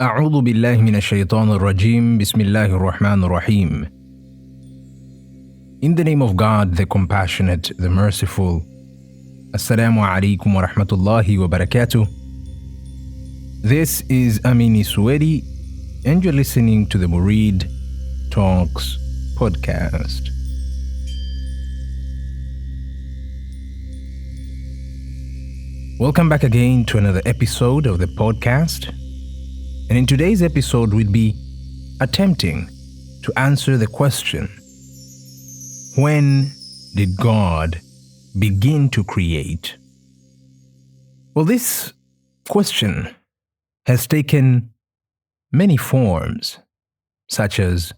أعوذ بالله من الشيطان الرجيم بسم الله الرحمن الرحيم. In the name of God, the compassionate, the merciful. Assalamu alaikum wa rahmatullahi wa barakatuh. This is Amini Suedi, and you're listening to the Murid Talks podcast. Welcome back again to another episode of the podcast. And in today's episode, we'll be attempting to answer the question, when did God begin to create? Well, this question has taken many forms, such as,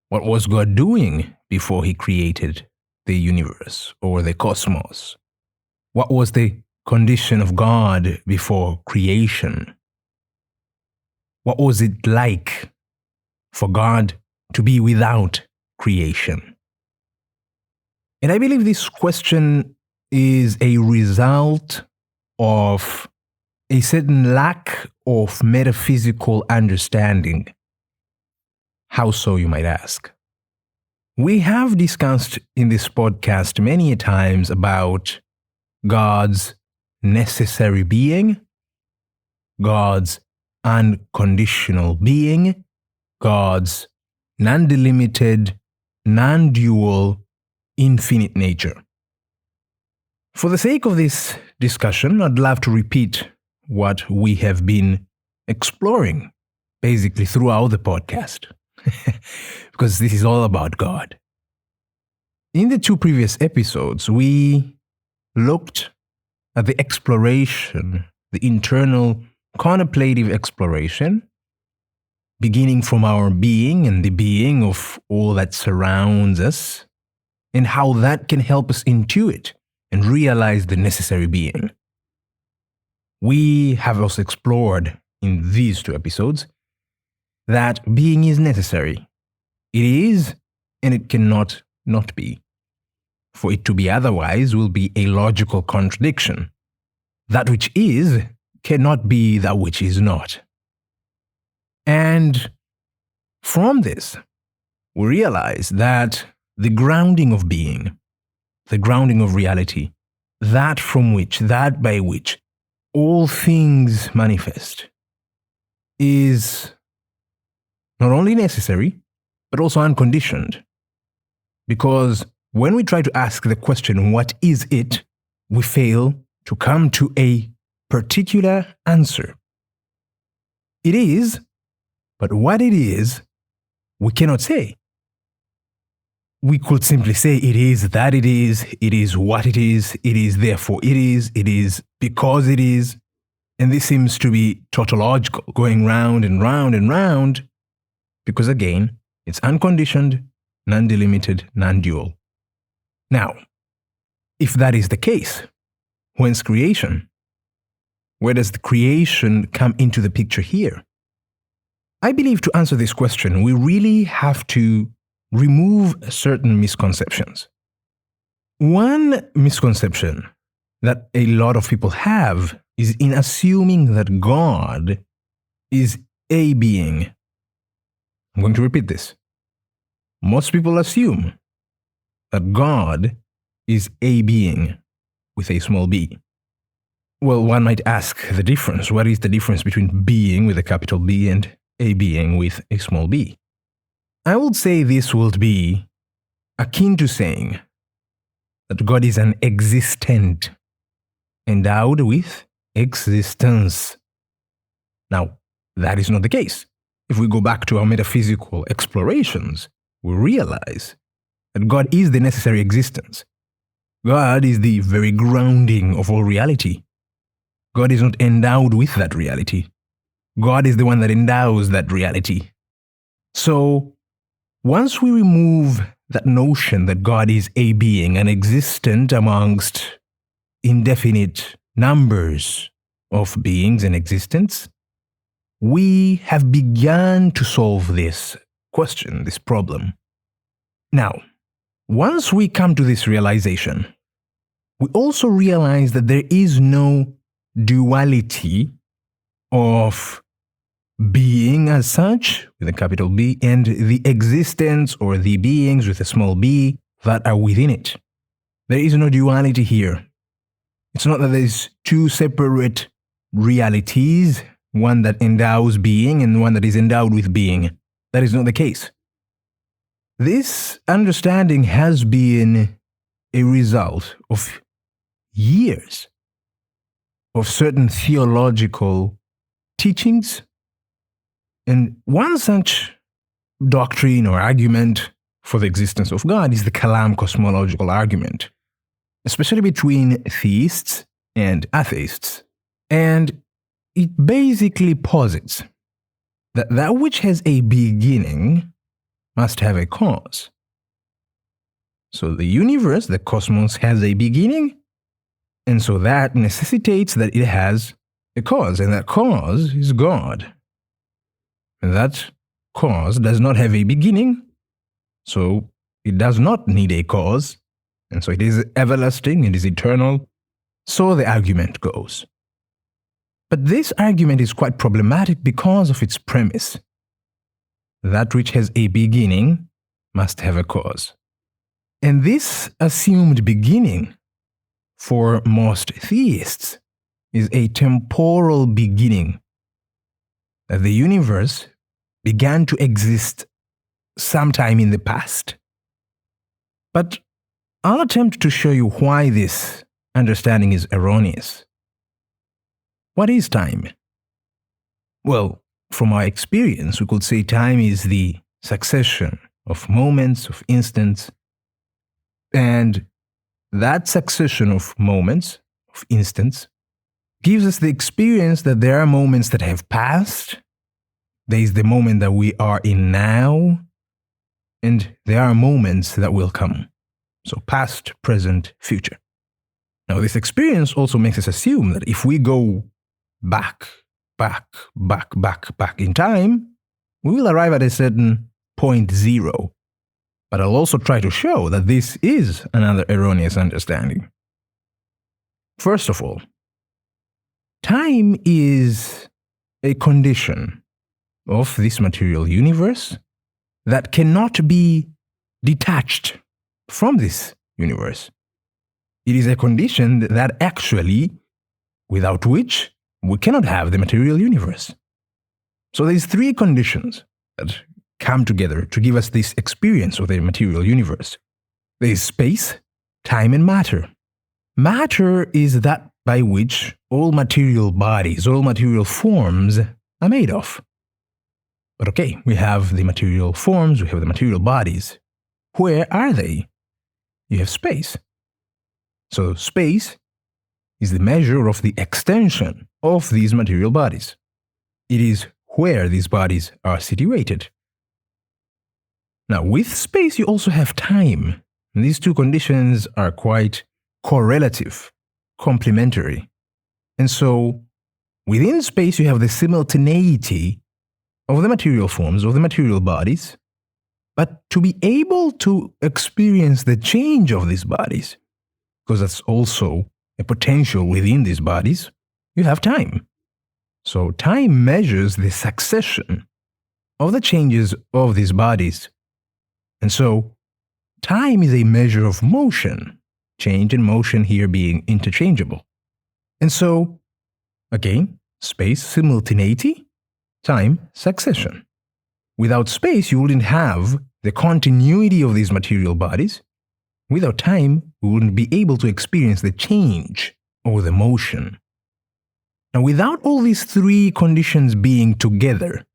what was God doing before he created the universe or the cosmos? What was the condition of God before creation? What was it like for God to be without creation? And I believe this question is a result of a certain lack of metaphysical understanding. How so, you might ask? We have discussed in this podcast many times about God's necessary being, God's unconditional being, God's non-delimited, non-dual, infinite nature. For the sake of this discussion, I'd love to repeat what we have been exploring basically throughout the podcast, because this is all about God. In the two previous episodes, we looked at the exploration, the internal contemplative exploration, beginning from our being and the being of all that surrounds us, and how that can help us intuit and realize the necessary being. We have also explored in these two episodes that being is necessary. It is, and it cannot not be. For it to be otherwise will be a logical contradiction. That which is cannot be that which is not. And from this, we realize that the grounding of being, the grounding of reality, that by which all things manifest, is not only necessary, but also unconditioned. Because when we try to ask the question, what is it, we fail to come to a particular answer. It is, but what it is, we cannot say. We could simply say it is that it is what it is therefore it is because it is, and this seems to be tautological, going round and round and round, because again, it's unconditioned, non-delimited, non-dual. Now, if that is the case, whence creation? Where does the creation come into the picture here? I believe to answer this question, we really have to remove certain misconceptions. One misconception that a lot of people have is in assuming that God is a being. I'm going to repeat this. Most people assume that God is a being with a small b. Well, one might ask the difference. What is the difference between being with a capital B and a being with a small b? I would say this would be akin to saying that God is an existent, endowed with existence. Now, that is not the case. If we go back to our metaphysical explorations, we realize that God is the necessary existence. God is the very grounding of all reality. God is not endowed with that reality. God is the one that endows that reality. So, once we remove that notion that God is a being, an existent amongst indefinite numbers of beings and existence, we have begun to solve this question, this problem. Now, once we come to this realization, we also realize that there is no duality of being as such, with a capital B, and the existence or the beings with a small b that are within it. There is no duality here. It's not that there's two separate realities, one that endows being and one that is endowed with being. That is not the case. This understanding has been a result of years of certain theological teachings. And one such doctrine or argument for the existence of God is the Kalam cosmological argument, especially between theists and atheists. And it basically posits that that which has a beginning must have a cause. So the universe, the cosmos, has a beginning, and so that necessitates that it has a cause, and that cause is God. And that cause does not have a beginning, so it does not need a cause, and so it is everlasting, it is eternal. So the argument goes. But this argument is quite problematic because of its premise. That which has a beginning must have a cause. And this assumed beginning, for most theists, is a temporal beginning. That the universe began to exist sometime in the past. But I'll attempt to show you why this understanding is erroneous. What is time? Well, from our experience, we could say time is the succession of moments, of instants, and that succession of moments, of instants, gives us the experience that there are moments that have passed, there is the moment that we are in now, and there are moments that will come. So past, present, future. Now this experience also makes us assume that if we go back in time, we will arrive at a certain point zero. But I'll also try to show that this is another erroneous understanding. First of all, time is a condition of this material universe that cannot be detached from this universe. It is a condition that actually, without which, we cannot have the material universe. So there's three conditions that come together to give us this experience of the material universe. There is space, time, and matter. Matter is that by which all material bodies, all material forms are made of. But okay, we have the material forms, we have the material bodies. Where are they? You have space. So space is the measure of the extension of these material bodies. It is where these bodies are situated. Now, with space, you also have time. And these two conditions are quite correlative, complementary. And so, within space, you have the simultaneity of the material forms, of the material bodies. But to be able to experience the change of these bodies, because that's also a potential within these bodies, you have time. So time measures the succession of the changes of these bodies. And so time is a measure of motion, change and motion here being interchangeable. And so, again, space, simultaneity, time, succession. Without space, you wouldn't have the continuity of these material bodies. Without time, we wouldn't be able to experience the change or the motion. Now, without all these three conditions being together,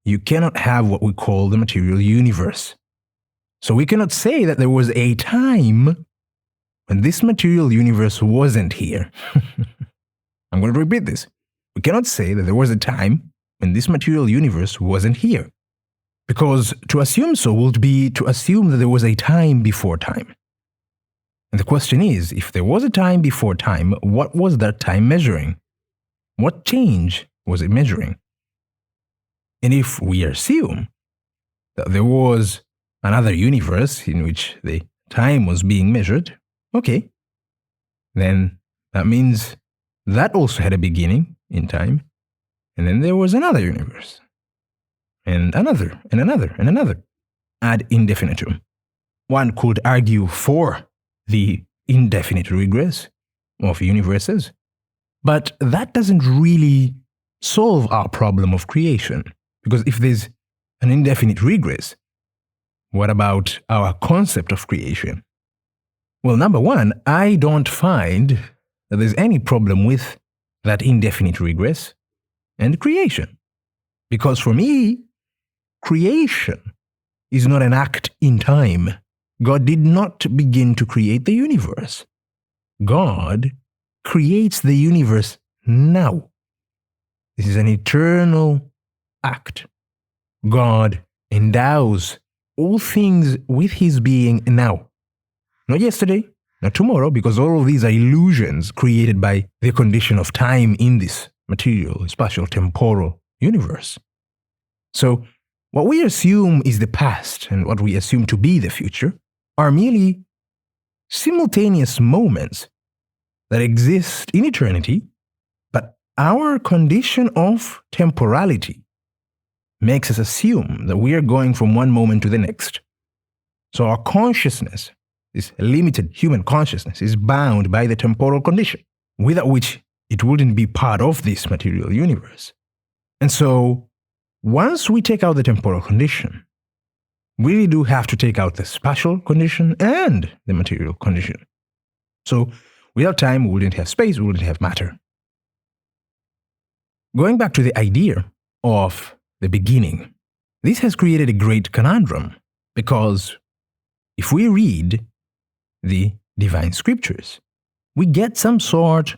you cannot have what we call the material universe. So we cannot say that there was a time when this material universe wasn't here. I'm going to repeat this. We cannot say that there was a time when this material universe wasn't here. Because to assume so would be to assume that there was a time before time. And the question is, if there was a time before time, what was that time measuring? What change was it measuring? And if we assume that there was another universe in which the time was being measured, okay, then that means that also had a beginning in time, And then there was another universe. And another, and another, and another, ad infinitum. One could argue for the indefinite regress of universes, but that doesn't really solve our problem of creation. Because if there's an indefinite regress, what about our concept of creation? Well, number one, I don't find that there's any problem with that indefinite regress and creation. Because for me, creation is not an act in time. God did not begin to create the universe. God creates the universe now. This is an eternal act. God endows all things with his being now. Not yesterday, not tomorrow, because all of these are illusions created by the condition of time in this material, spatial, temporal universe. So, what we assume is the past and what we assume to be the future are merely simultaneous moments that exist in eternity, but our condition of temporality makes us assume that we are going from one moment to the next. So our consciousness, this limited human consciousness, is bound by the temporal condition, without which it wouldn't be part of this material universe. And so, once we take out the temporal condition, we really do have to take out the spatial condition and the material condition. So, without time, we wouldn't have space, we wouldn't have matter. Going back to the idea of the beginning, this has created a great conundrum, because if we read the divine scriptures, we get some sort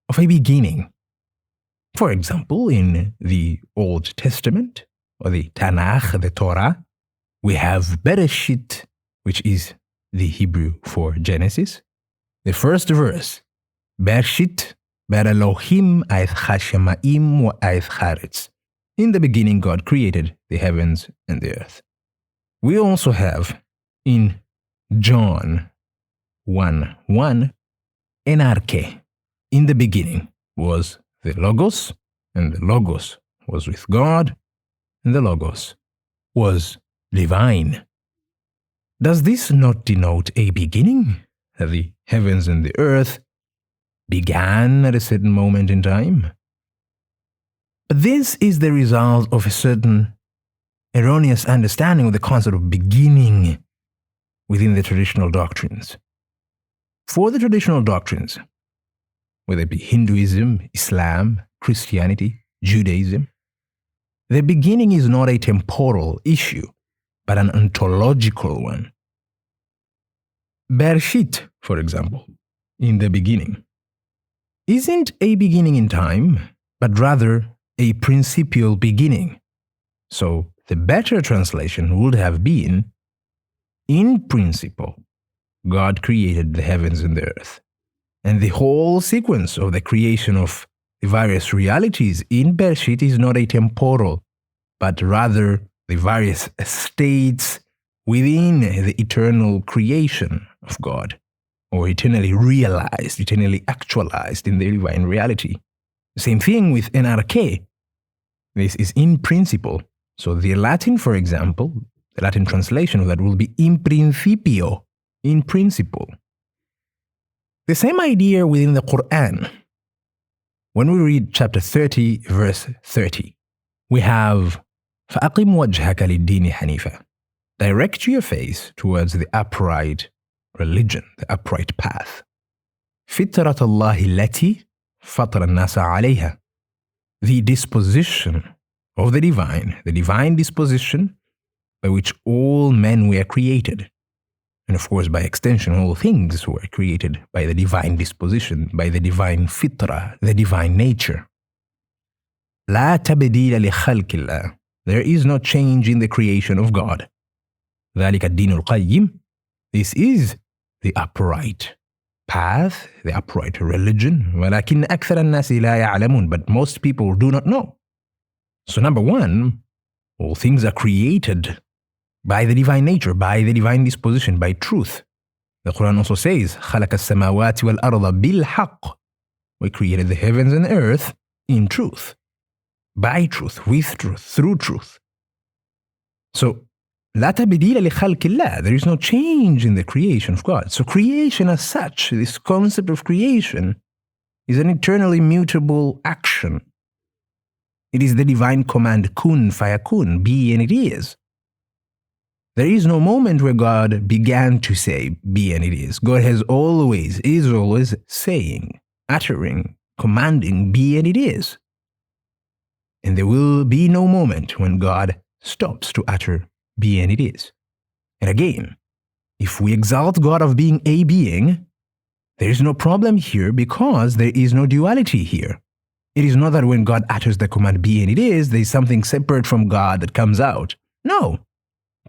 of a beginning. For example, in the Old Testament, or the Tanakh, the Torah, we have Bereshit, which is the Hebrew for Genesis. The first verse, Bereshit bara Elohim aeth hashamayim wa aeth haaretz. In the beginning, God created the heavens and the earth. We also have in John 1:1, enarche. In the beginning was the Logos, and the Logos was with God, and the Logos was divine. Does this not denote a beginning? That the heavens and the earth began at a certain moment in time? But this is the result of a certain erroneous understanding of the concept of beginning within the traditional doctrines. For the traditional doctrines, whether it be Hinduism, Islam, Christianity, Judaism, the beginning is not a temporal issue, but an ontological one. Bereshit, for example, in the beginning, isn't a beginning in time, but rather a principial beginning. So the better translation would have been, in principle, God created the heavens and the earth. And the whole sequence of the creation of the various realities in Bereshit is not a temporal, but rather the various states within the eternal creation of God, or eternally realized, eternally actualized in the divine reality. The same thing with enarche. This is in principle. So the Latin, for example, the Latin translation of that will be in principio, in principle. The same idea within the Quran. When we read chapter 30, verse 30, we have فَأَقِمْ وَجْهَكَ لِلدِّينِ حَنِيفًا. Direct your face towards the upright religion, the upright path. فِطْرَةَ اللَّهِ الَّتِي فَطَرَ النَّاسَ عَلَيْهَا. The disposition of the divine disposition by which all men were created. And of course, by extension, all things were created by the divine disposition, by the divine fitra, the divine nature. لا تبديل لخلق الله. There is no change in the creation of God. ذلك الدين القيم. This is the upright path, the upright religion. ولكن أكثر الناس لا يعلمون. But most people do not know. So number one, all things are created by the divine nature, by the divine disposition, by truth. The Quran also says, خَلَقَ السَّمَاوَاتِ وَالْأَرْضَ بِالْحَقِّ. We created the heavens and the earth in truth. by truth, with truth, through truth. So, لا تبديل لخلق الله. There is no change in the creation of God. So creation as such, this concept of creation, is an eternally mutable action. It is the divine command, kun fayakun, be and it is. There is no moment where God began to say, be and it is. God is always saying, uttering, commanding, be and it is. And there will be no moment when God stops to utter, be and it is. And again, if we exalt God of being a being, there is no problem here because there is no duality here. It is not that when God utters the command, be and it is, there is something separate from God that comes out. No.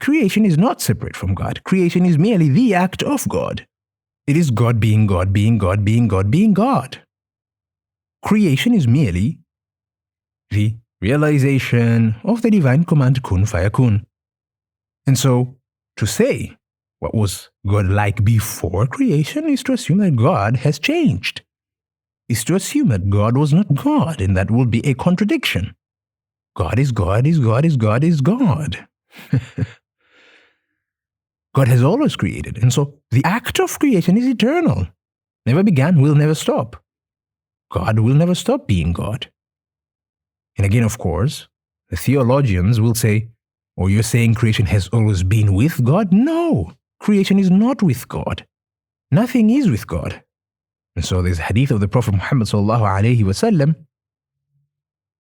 Creation is not separate from God. Creation is merely the act of God. It is God being God, being God, being God, being God. Creation is merely the realization of the divine command, kun fayakun. And so, to say what was God like before creation is to assume that God has changed. Is to assume that God was not God, and that would be a contradiction. God is God, is God, is God, is God. God has always created, and so the act of creation is eternal. Never began, will never stop. God will never stop being God. And again, of course, the theologians will say, oh, you're saying creation has always been with God? No, creation is not with God. Nothing is with God. And so there's a hadith of the Prophet Muhammad sallallahu alayhi wasallam.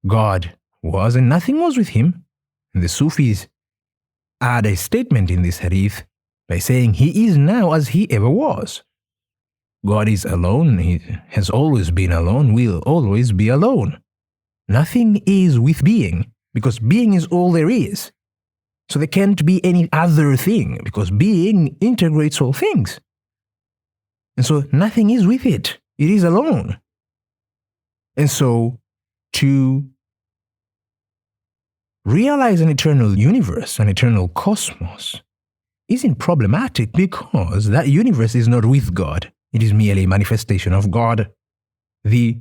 God was and nothing was with him. And the Sufis add a statement in this hadith by saying he is now as he ever was. God is alone, he has always been alone, will always be alone. Nothing is with being, because being is all there is. So there can't be any other thing, because being integrates all things. And so nothing is with it. It is alone. And so to realize an eternal universe, an eternal cosmos, isn't problematic because that universe is not with God. It is merely a manifestation of God, the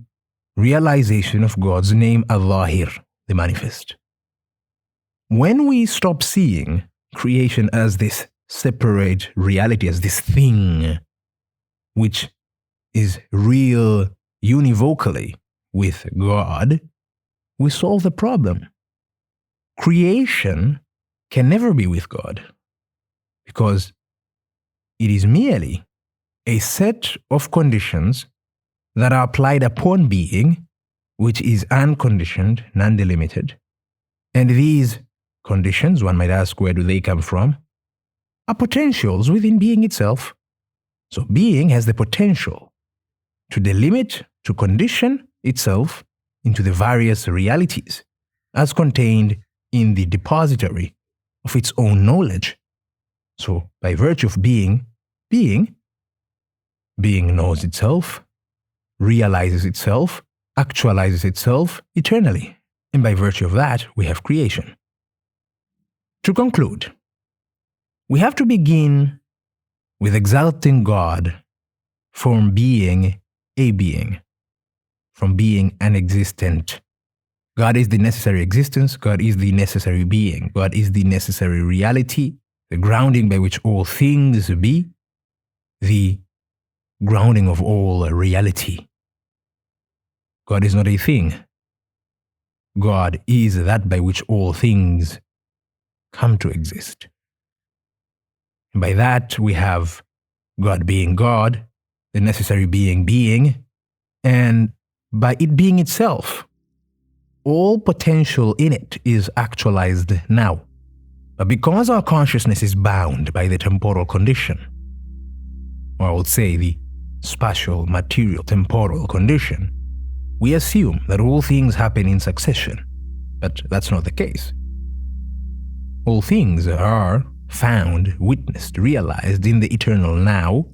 realization of God's name, al-Zahir, the manifest. When we stop seeing creation as this separate reality, as this thing which is real univocally with God, we solve the problem. Creation can never be with God because it is merely a set of conditions that are applied upon being, which is unconditioned, non-delimited. And these conditions, one might ask, where do they come from? Are potentials within being itself. So being has the potential to delimit, to condition itself into the various realities as contained in the depository of its own knowledge. So by virtue of being knows itself, realizes itself, actualizes itself eternally. And by virtue of that, we have creation. To conclude, we have to begin with exalting God from being a being, from being an existent. God is the necessary existence. God is the necessary being. God is the necessary reality, the grounding by which all things be, the grounding of all reality. God is not a thing. God is that by which all things come to exist. And by that we have God being God, the necessary being, and by it being itself, all potential in it is actualized now. But because our consciousness is bound by the temporal condition, or I would say the spatial, material, temporal condition, we assume that all things happen in succession, but that's not the case. All things are found, witnessed, realized in the eternal now,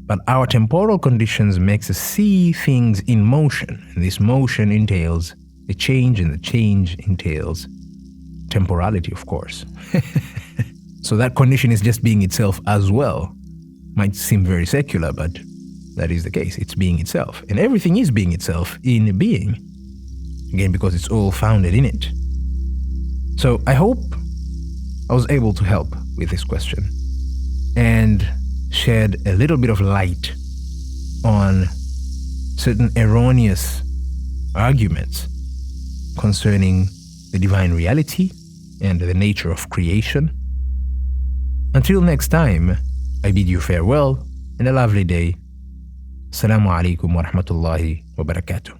but our temporal conditions makes us see things in motion, and this motion entails a change, and the change entails temporality, of course. So that condition is just being itself as well. Might seem very secular, but that is the case. It's being itself. And everything is being itself in being. Again, because it's all founded in it. So I hope I was able to help with this question and shed a little bit of light on certain erroneous arguments concerning the divine reality and the nature of creation. Until next time, I bid you farewell and a lovely day. Assalamu alaikum wa rahmatullahi wa barakatuh.